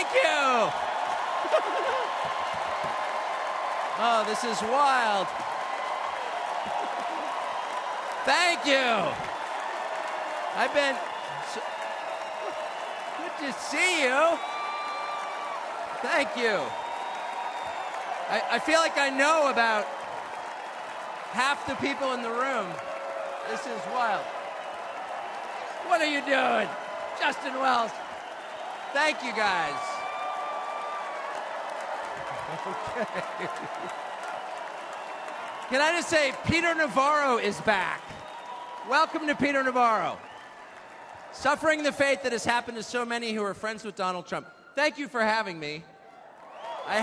Thank you. Oh, this is wild. Thank you. I've been good to see you. Thank you. I feel like I know about half the people in the room. This is wild. What are you doing? Justin Wells. Thank you, guys. Okay. Can I just say, Peter Navarro is back. Welcome to Peter Navarro. Suffering the fate that has happened to so many who are friends with Donald Trump. Thank you for having me. I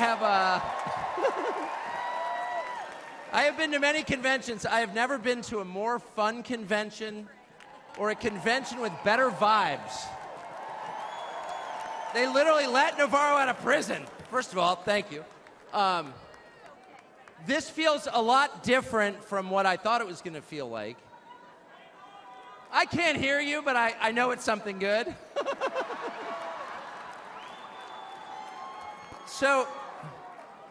have been to many conventions. I have never been to a more fun convention or a convention with better vibes. They literally let Navarro out of prison. First of all, thank you. This feels a lot different from what I thought it was going to feel like. I can't hear you, but I know it's something good. So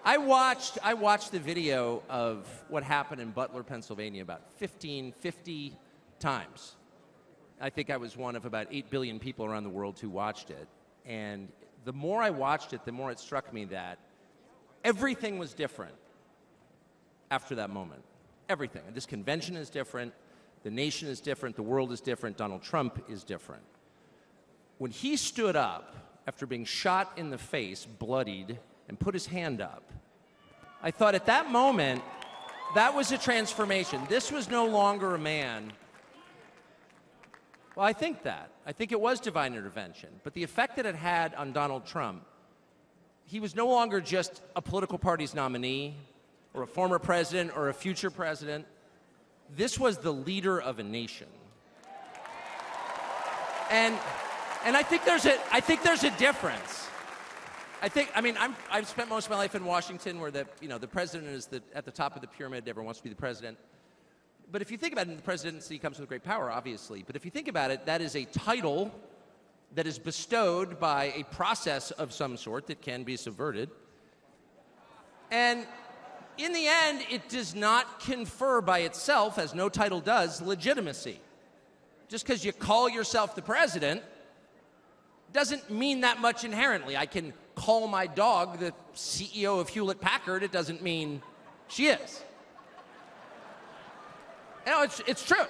I watched the video of what happened in Butler, Pennsylvania about 50 times. I think I was one of about 8 billion people around the world who watched it. And the more I watched it, the more it struck me that everything was different after that moment. Everything. This convention is different. The nation is different. The world is different. Donald Trump is different. When he stood up after being shot in the face, bloodied, and put his hand up, I thought at that moment, that was a transformation. This was no longer a man. Well, I think it was divine intervention. But the effect that it had on Donald Trump, he was no longer just a political party's nominee or a former president or a future president. This was the leader of a nation. And I think there's a difference. I've spent most of my life in Washington where the president is at the top of the pyramid, everyone wants to be the president. But if you think about it, the presidency comes with great power, obviously. But if you think about it, that is a title that is bestowed by a process of some sort that can be subverted. And in the end, it does not confer by itself, as no title does, legitimacy. Just because you call yourself the president doesn't mean that much inherently. I can call my dog the CEO of Hewlett-Packard. It doesn't mean she is. It's true.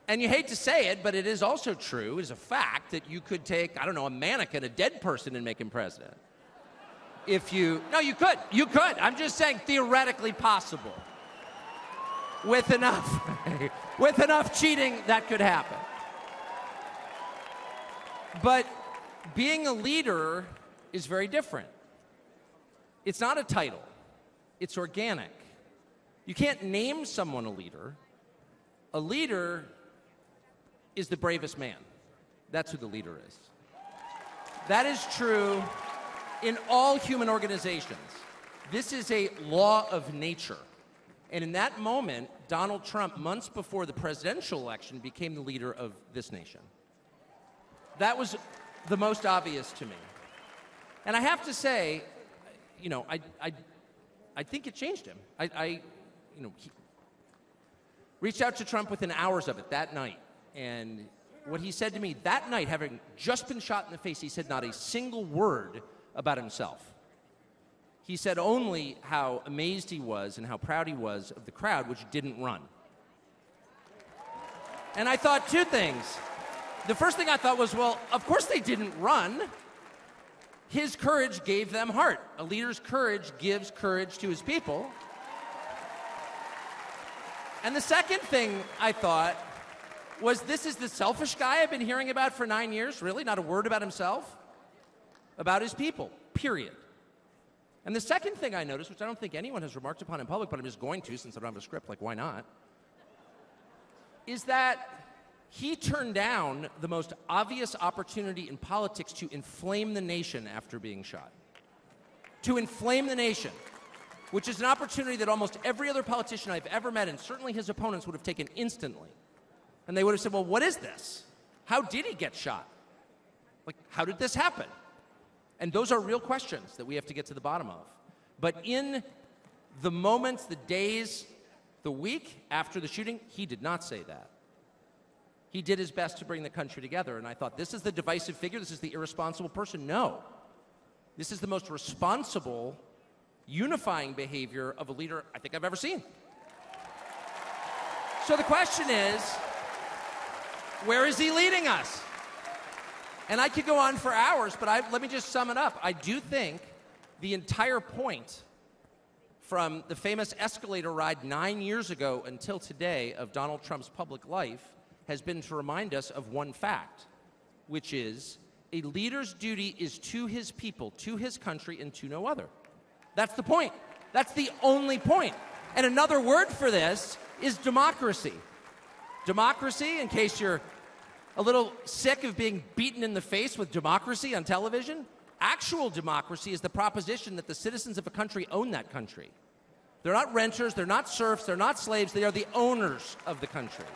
And you hate to say it, but it is also true, as a fact, that you could take, a mannequin, a dead person, and make him president. No, you could. You could. I'm just saying theoretically possible. With enough cheating, that could happen. But being a leader is very different. It's not a title. It's organic. You can't name someone a leader. A leader is the bravest man. That's who the leader is. That is true in all human organizations. This is a law of nature. And in that moment, Donald Trump, months before the presidential election, became the leader of this nation. That was the most obvious to me. And I have to say, I think it changed him. He reached out to Trump within hours of it that night. And what he said to me that night, having just been shot in the face, he said not a single word about himself. He said only how amazed he was and how proud he was of the crowd, which didn't run. And I thought two things. The first thing I thought was, well, of course they didn't run. His courage gave them heart. A leader's courage gives courage to his people. And the second thing I thought was, this is the selfish guy I've been hearing about for 9 years, really? Not a word about himself? About his people, period. And the second thing I noticed, which I don't think anyone has remarked upon in public, but I'm just going to since I don't have a script, like why not, is that he turned down the most obvious opportunity in politics to inflame the nation after being shot. To inflame the nation, which is an opportunity that almost every other politician I've ever met, and certainly his opponents, would have taken instantly. And they would have said, well, what is this? How did he get shot? Like, how did this happen? And those are real questions that we have to get to the bottom of. But in the moments, the days, the week after the shooting, he did not say that. He did his best to bring the country together, and I thought, this is the divisive figure, this is the irresponsible person. No. This is the most responsible, unifying behavior of a leader I think I've ever seen. So the question is, where is he leading us? And I could go on for hours, but let me just sum it up. I do think the entire point from the famous escalator ride 9 years ago until today of Donald Trump's public life has been to remind us of one fact, which is a leader's duty is to his people, to his country, and to no other. That's the point. That's the only point. And another word for this is democracy. Democracy, in case you're a little sick of being beaten in the face with democracy on television, actual democracy is the proposition that the citizens of a country own that country. They're not renters, they're not serfs, they're not slaves, they are the owners of the country.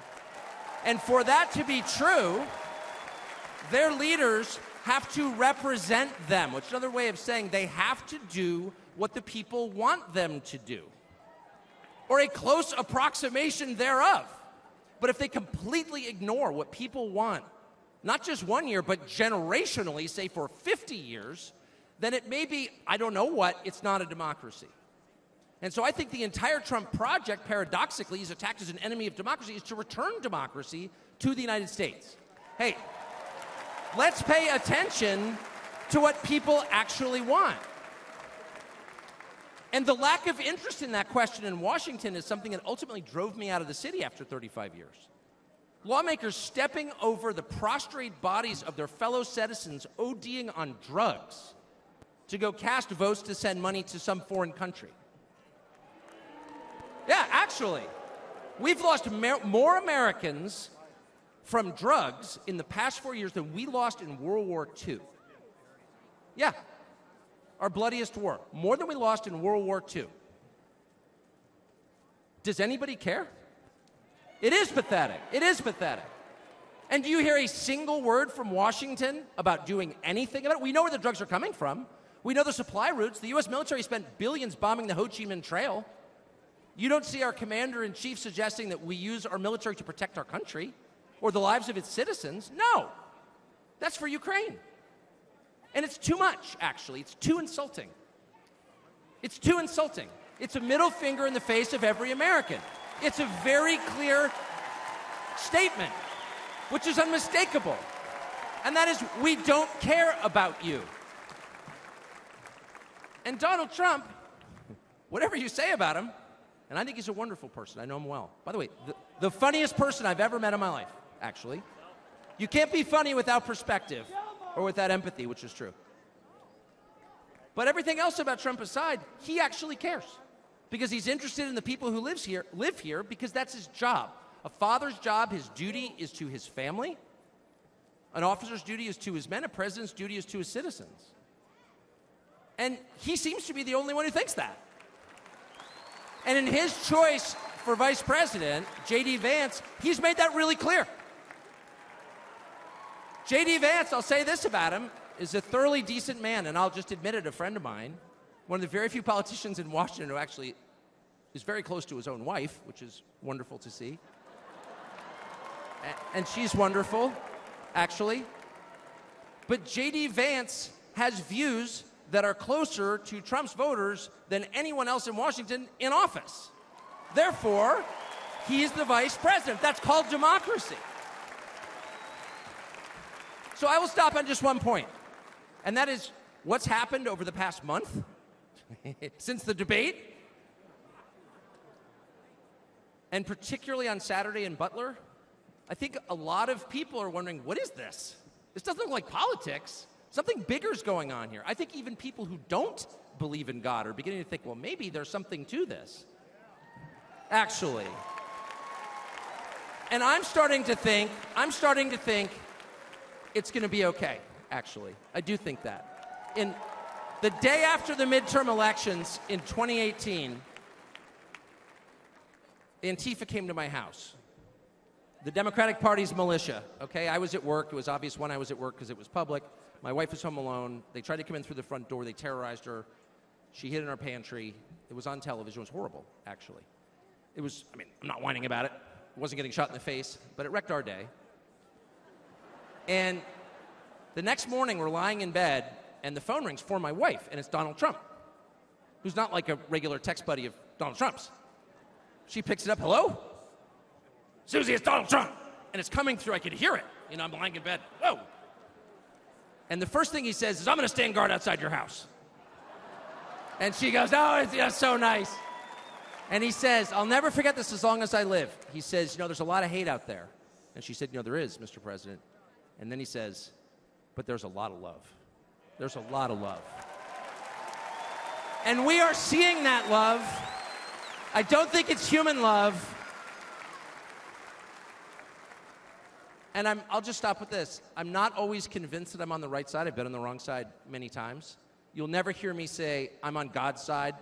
And for that to be true, their leaders have to represent them, which is another way of saying they have to do what the people want them to do, or a close approximation thereof. But if they completely ignore what people want, not just 1 year, but generationally, say for 50 years, then it may be, I don't know what, it's not a democracy. And so I think the entire Trump project, paradoxically, is attacked as an enemy of democracy, is to return democracy to the United States. Hey, let's pay attention to what people actually want. And the lack of interest in that question in Washington is something that ultimately drove me out of the city after 35 years. Lawmakers stepping over the prostrate bodies of their fellow citizens ODing on drugs to go cast votes to send money to some foreign country. Yeah, actually, we've lost more Americans from drugs in the past 4 years than we lost in World War II. Yeah, our bloodiest war. More than we lost in World War II. Does anybody care? It is pathetic. It is pathetic. And do you hear a single word from Washington about doing anything about it? We know where the drugs are coming from. We know the supply routes. The U.S. military spent billions bombing the Ho Chi Minh Trail. You don't see our commander-in-chief suggesting that we use our military to protect our country or the lives of its citizens. No. That's for Ukraine. And it's too much, actually. It's too insulting. It's too insulting. It's a middle finger in the face of every American. It's a very clear statement, which is unmistakable. And that is, we don't care about you. And Donald Trump, whatever you say about him, and I think he's a wonderful person. I know him well. By the way, the funniest person I've ever met in my life, actually. You can't be funny without perspective or without empathy, which is true. But everything else about Trump aside, he actually cares because he's interested in the people who live here because that's his job. A father's job, his duty is to his family. An officer's duty is to his men. A president's duty is to his citizens. And he seems to be the only one who thinks that. And in his choice for vice president, J.D. Vance, he's made that really clear. J.D. Vance, I'll say this about him, is a thoroughly decent man, and I'll just admit it, a friend of mine, one of the very few politicians in Washington who actually is very close to his own wife, which is wonderful to see. And she's wonderful, actually. But J.D. Vance has views that are closer to Trump's voters than anyone else in Washington in office. Therefore, he is the vice president. That's called democracy. So I will stop on just one point, and that is what's happened over the past month since the debate, and particularly on Saturday in Butler. I think a lot of people are wondering, what is this? This doesn't look like politics. Something bigger is going on here. I think even people who don't believe in God are beginning to think, well, maybe there's something to this, actually. And I'm starting to think it's going to be okay, actually. I do think that. In the day after the midterm elections in 2018, Antifa came to my house. The Democratic Party's militia, okay? I was at work. It was obvious when I was at work because it was public. My wife was home alone. They tried to come in through the front door. They terrorized her. She hid in our pantry. It was on television. It was horrible, actually. It was, I mean, I'm not whining about it. It wasn't getting shot in the face, but it wrecked our day. And the next morning, we're lying in bed, and the phone rings for my wife, and it's Donald Trump, who's not like a regular text buddy of Donald Trump's. She picks it up. Hello? Susie, it's Donald Trump. And it's coming through. I could hear it. You know, I'm lying in bed. Whoa. And the first thing he says is, I'm going to stand guard outside your house. And she goes, oh, that's so nice. And he says, I'll never forget this as long as I live. He says, you know, there's a lot of hate out there. And she said, you know, there is, Mr. President. And then he says, but there's a lot of love. There's a lot of love. And we are seeing that love. I don't think it's human love. And I'll just stop with this. I'm not always convinced that I'm on the right side. I've been on the wrong side many times. You'll never hear me say, I'm on God's side,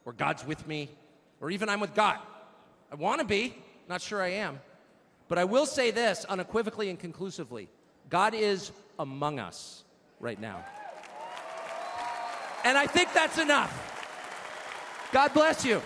or God's with me, or even I'm with God. I want to be. Not sure I am. But I will say this unequivocally and conclusively. God is among us right now. And I think that's enough. God bless you.